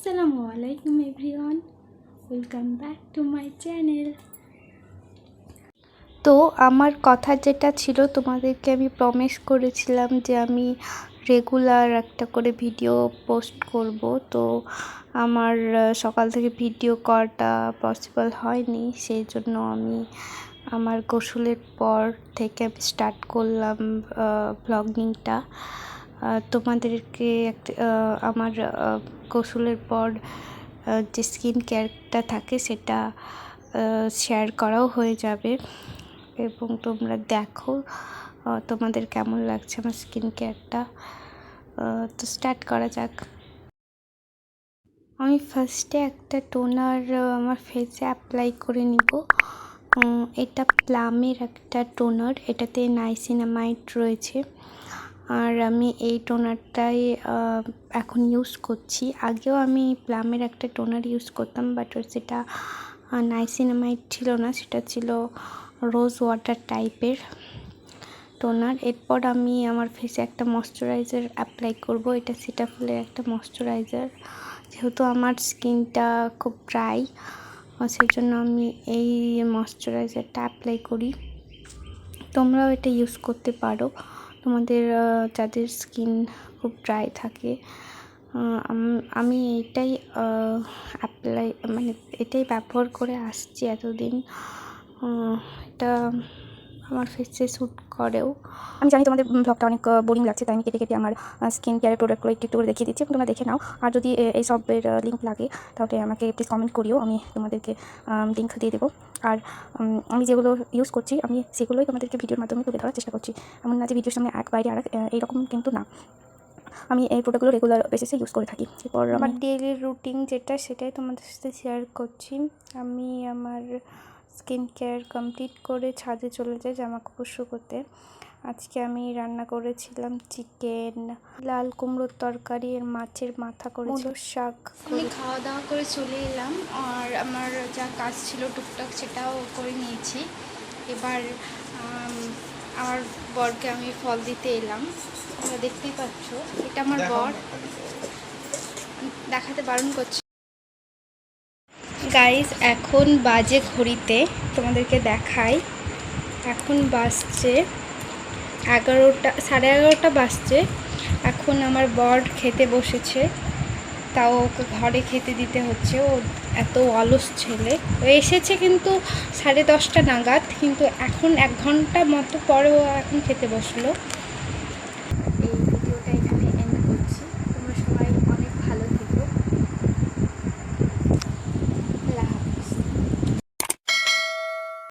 আসসালামু আলাইকুম everyone, welcome back to my channel. তো আমার কথা যেটা ছিল, তোমাদেরকে আমি প্রমিস করেছিলাম যে আমি রেগুলার একটা করে ভিডিও পোস্ট করব। তো আমার সকাল থেকে ভিডিও করাটা পসিবল হয়নি, সেই জন্য আমি আমার গোসলের পর থেকে আমি স্টার্ট করলাম ব্লগিংটা। তোমাদেরকে আমার গোসলের পর যে স্কিন কেয়ারটা থাকে সেটা শেয়ার করাও হয়ে যাবে, এবং তোমরা দেখো তোমাদের কেমন লাগছে আমার স্কিন কেয়ারটা। তো স্টার্ট করা যাক। আমি ফার্স্টে একটা টোনার আমার ফেসে অ্যাপ্লাই করে নিব। এটা প্লামের একটা টোনার, এটাতে নাইসিনামাইড রয়েছে। আর আমি এই টোনারটাই এখন ইউজ করছি। আগেও আমি প্লামের একটা টোনার ইউজ করতাম, বাট সেটা নাইসিনামাইড ছিল না, সেটা ছিল রোজ ওয়াটার টাইপের টোনার। এরপর আমি আমার ফেসে একটা ময়শ্চারাইজার অ্যাপ্লাই করব। এটা সিটাফিলের একটা ময়শ্চারাইজার। যেহেতু আমার স্কিনটা খুব ড্রাই, সেই জন্য আমি এই ময়শ্চারাইজারটা অ্যাপ্লাই করি। তোমরাও এটা ইউজ করতে পারো তোমাদের যাদের স্কিন খুব ড্রাই থাকে। আমি এটাই এটাই ব্যবহার করে আসছি এতদিন। এটা আমার ফেসে স্যুট করেও। আমি জানি তোমাদের ব্লগটা অনেক বোরিং লাগছে, তাই আমি কেটে কেটে আমার স্কিন কেয়ারের প্রোডাক্টগুলো একটু একটু করে দেখিয়ে দিচ্ছি, এবং তোমরা দেখে নাও। আর যদি এই সবের লিঙ্ক লাগে তাহলে আমাকে প্লিজ কমেন্ট করিও, আমি তোমাদেরকে লিঙ্ক দিয়ে দেবো। আর আমি যেগুলো ইউজ করছি আমি সেগুলোই তোমাদেরকে ভিডিওর মাধ্যমে তুলে ধরার চেষ্টা করছি। এমন না যে ভিডিওর সামনে এক বাইরে আর এইরকম কিন্তু না। আমি এই প্রোডাক্টগুলো রেগুলার বেসিসে ইউজ করে থাকি। এরপর আমার ডেইলি রুটিন যেটা, সেটাই তোমাদের সাথে শেয়ার করছি। আমি আমার স্কিন কেয়ার কমপ্লিট করে ছাদে চলে যাই জামা কাপড় শুকোতে। আজকে আমি রান্না করেছিলাম চিকেন, লাল কুমড়োর তরকারি, আর মাছের মাথা করেছি, শাক। আমি খাওয়া দাওয়া করে চলে এলাম, আর আমার যা কাজ ছিল টুকটাক সেটাও করে নিয়েছি। এবার আমার বরকে আমি ফল দিতে এলাম। তোমরা দেখতেই পাচ্ছ, এটা আমার বর, দেখাতে বারণ করছে। গাইস, এখন বাজে ঘড়িতে, তোমাদেরকে দেখাই, এখন বাজছে 11টা, 11:30 বাজছে। এখন আমার বর খেতে বসেছে, তাও ওকে ঘরে খেতে দিতে হচ্ছে, ও এত অলস ছেলে। ও এসেছে কিন্তু 10:30 নাগাদ, কিন্তু এখন 1 ঘন্টা মতো পরে ও এখন খেতে বসলো।